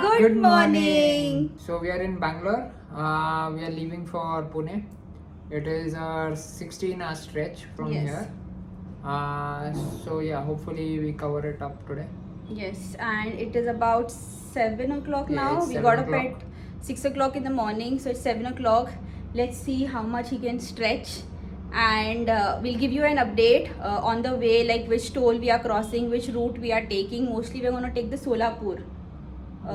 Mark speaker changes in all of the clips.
Speaker 1: Good morning.
Speaker 2: So we are in Bangalore. We are leaving for Pune. It is a 16-hour stretch from
Speaker 1: Yes.
Speaker 2: here. So yeah, hopefully we cover it up today.
Speaker 1: Yes, and it is about 7 o'clock
Speaker 2: Yeah,
Speaker 1: now.
Speaker 2: it's
Speaker 1: We
Speaker 2: 7
Speaker 1: got up
Speaker 2: o'clock.
Speaker 1: at 6 o'clock in the morning, so it's 7 o'clock. Let's see how much he can stretch, and we'll give you an update on the way, like which toll we are crossing, which route we are taking. Mostly, we're going to take the Solapur.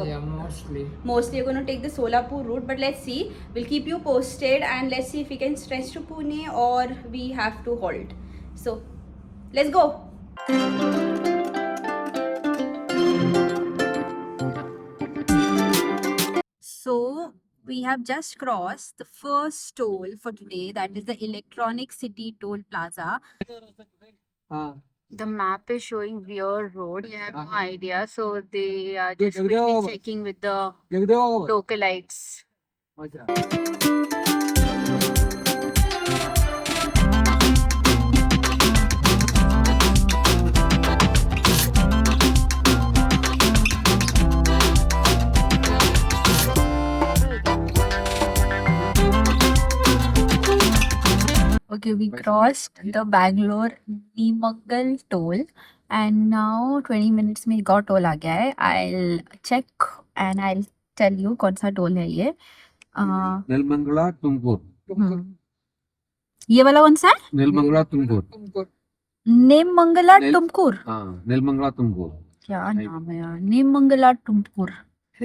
Speaker 2: Yeah, mostly.
Speaker 1: Mostly, we're going to take the Solapur route, but let's see. We'll keep you posted, and let's see if we can stretch to Pune or we have to halt. So, let's go. So we have just crossed the first toll for today, that is the Electronic City Toll Plaza. The map is showing weird road. We have no idea, so they are just quickly checking with the localites. Okay, we crossed the Bangalore Neemangal toll, and now 20 minutes में एक और toll आ गया है. I'll check and I'll tell you कौन सा toll है ये.
Speaker 3: नेलमंगला तुमकुर
Speaker 1: ये वाला कौन सा है?
Speaker 3: नेलमंगला तुमकुर
Speaker 1: नेममंगला टुमकुर.
Speaker 3: हाँ नेलमंगला तुमकुर
Speaker 1: क्या नाम है यार, नेममंगला टुमकुर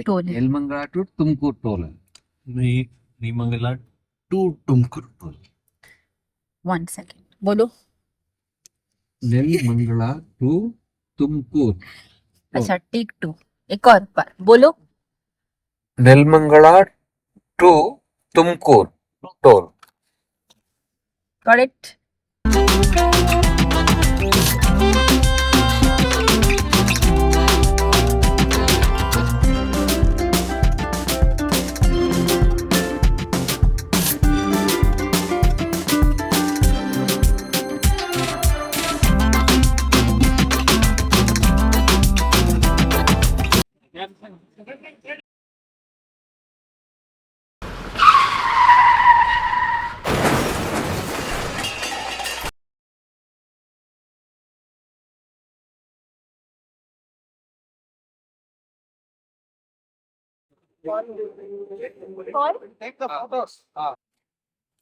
Speaker 1: टोल है.
Speaker 3: नेलमंगला टू तुमकुर टोल है
Speaker 4: नीमंगला टू तुमकुर.
Speaker 1: 1 second, बोलो.
Speaker 3: नेलमंगला टू तुमकुर
Speaker 1: अच्छा, टेक 2, एक और बार बोलो.
Speaker 3: Nelamangala to Tumkur toll.
Speaker 1: Got it?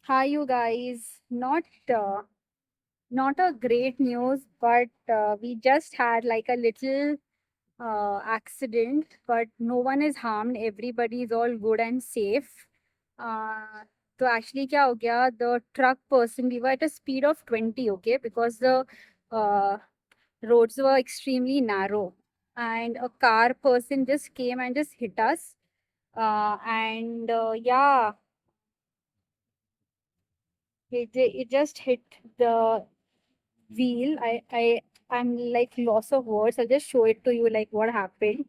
Speaker 1: Hi, you guys. Not a great news, but we just had like a little accident, but no one is harmed. Everybody is all good and safe. So actually, क्या हो गया? The truck person, we were at a speed of 20, okay, because the uh, roads were extremely narrow, and a car person just came and just hit us. And yeah, it just hit the wheel. I'm like loss of words. I'll just show it to you like what happened.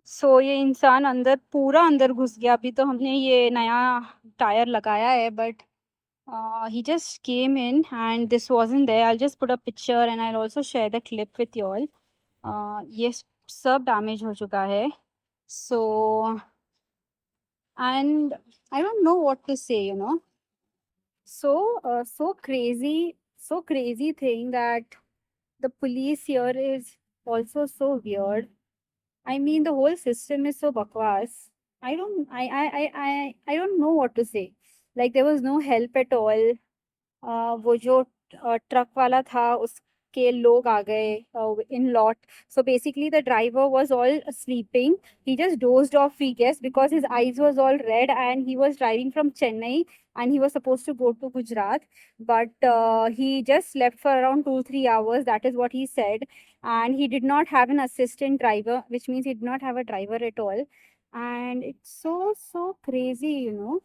Speaker 1: So ये इंसान अंदर पूरा अंदर घुस गया. अभी तो हमने ये नया टायर लगाया है, but he just came in and this wasn't there. I'll just put a picture and I'll also share the clip with you all. ये सब डैमेज हो चुका है. So and I don't know what to say, you know. So crazy thing that the police here is also so weird. I mean, the whole system is so bakwas. I don't know what to say. Like there was no help at all. वो जो truck वाला था उसके लोग आ गए in lot. So basically the driver was all sleeping. He just dozed off, we guess, because his eyes was all red and he was driving from Chennai and he was supposed to go to Gujarat, but he just slept for around 2-3 hours. That is what he said, and he did not have an assistant driver, which means he did not have a driver at all. And it's so crazy, you know,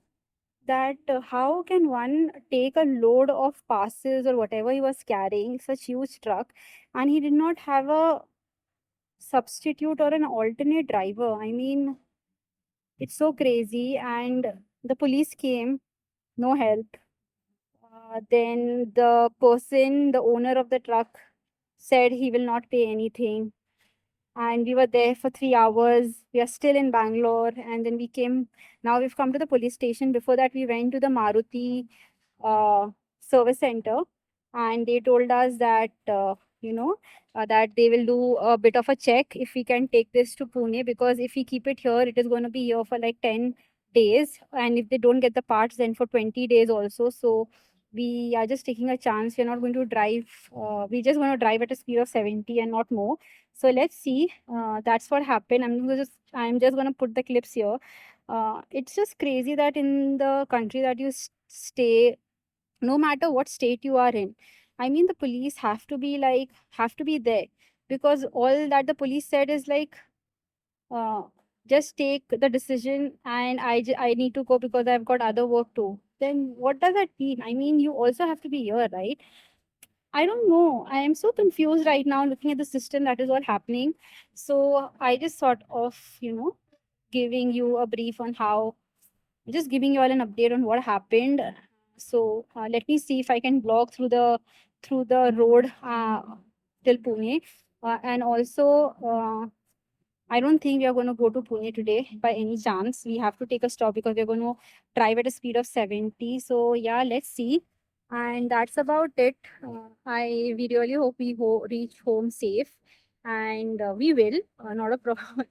Speaker 1: that how can one take a load of passes or whatever he was carrying, such huge truck, and he did not have a substitute or an alternate driver. I mean, it's so crazy. And the police came, no help. Then the person, the owner of the truck, said he will not pay anything. and we were there for 3 hours. We are still in Bangalore, and then we came. Now we've come to the police station. Before that, we went to the Maruti uh, service center, and they told us that that they will do a bit of a check if we can take this to Pune, because if we keep it here, it is going to be here for like 10 days, and if they don't get the parts, then for 20 days also. So we are just taking a chance. We're not going to drive. We're just going to drive at a speed of 70 and not more. So let's see. That's what happened. I'm just going to put the clips here. It's just crazy that in the country that you stay, no matter what state you are in, I mean, the police have to be there, because all that the police said is like, uh, just take the decision, and I need to go because I've got other work too. Then what does that mean? I mean, you also have to be here, right? I don't know. I am so confused right now looking at the system that is all happening. So I just thought of, giving you a brief on how, just giving you all an update on what happened. So let me see if I can vlog through the road till Pune, and also I don't think we are going to go to Pune today by any chance. We have to take a stop because we're going to drive at a speed of 70. So yeah, let's see. And that's about it. We really hope we reach home safe, and we will. Not a problem.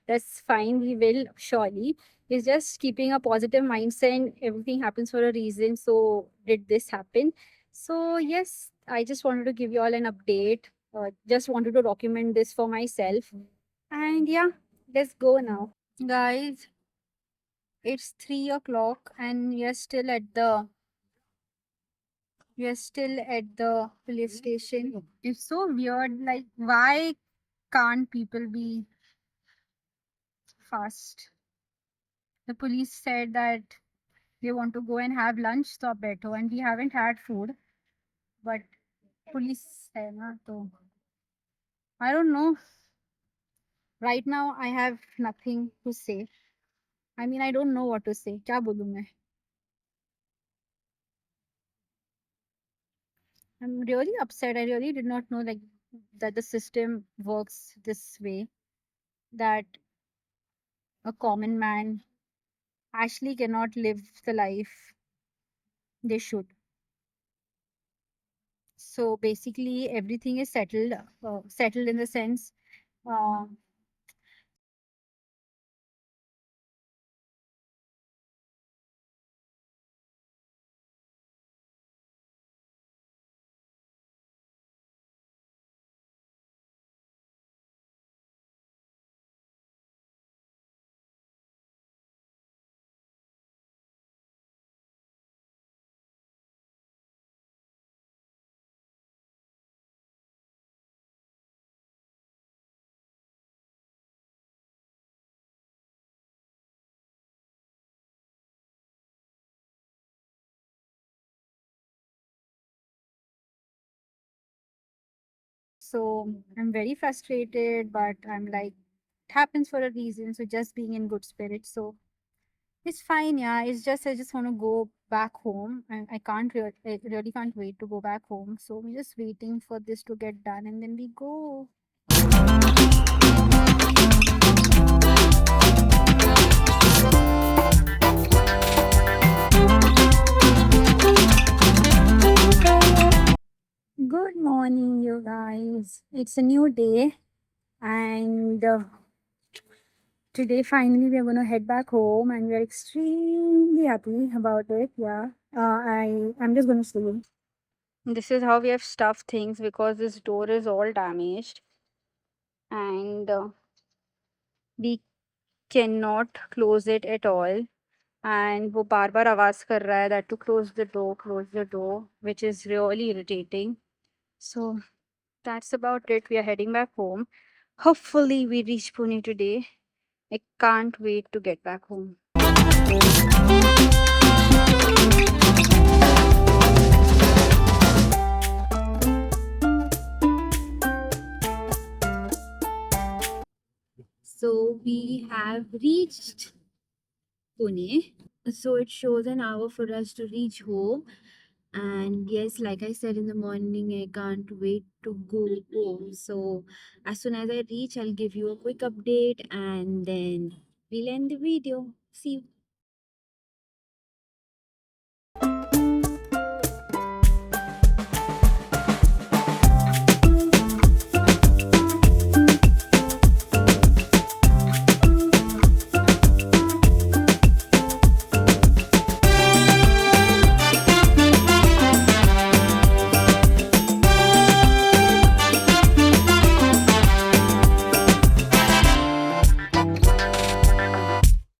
Speaker 1: That's fine. We will surely. It's just keeping a positive mindset. Everything happens for a reason. So did this happen? So yes, I just wanted to give you all an update. Just wanted to document this for myself. And yeah, let's go now. Guys, it's 3 o'clock and we are still at the police station. It's so weird. Like, why can't people be fast? The police said that they want to go and have lunch, so better, and we haven't had food. But police hai na, to I don't know. Right now, I have nothing to say. I mean, I don't know what to say. क्या बोलूं मैं? I'm really upset. I really did not know like that the system works this way. That a common man actually cannot live the life they should. So basically, everything is settled. Settled in the sense. Uh, so I'm very frustrated, but I'm like, it happens for a reason. So just being in good spirits. So it's fine, yeah. It's just I just want to go back home, and I really can't wait to go back home. So we're just waiting for this to get done, and then we go. Good morning, you guys. It's a new day, and today finally we're gonna head back home, and we're extremely happy about it. Yeah. I'm just gonna sleep. This is how we have stuffed things because this door is all damaged, and we cannot close it at all. And वो बार बार आवाज कर रहा है that to close the door, which is really irritating. So that's about it. We are heading back home. Hopefully we reach Pune today. I can't wait to get back home. So we have reached Pune. So it shows an hour for us to reach home.
Speaker 5: And yes, like I said in the morning, I can't wait to go home. So as soon as I reach, I'll give you a quick update and then we'll end the video. See you.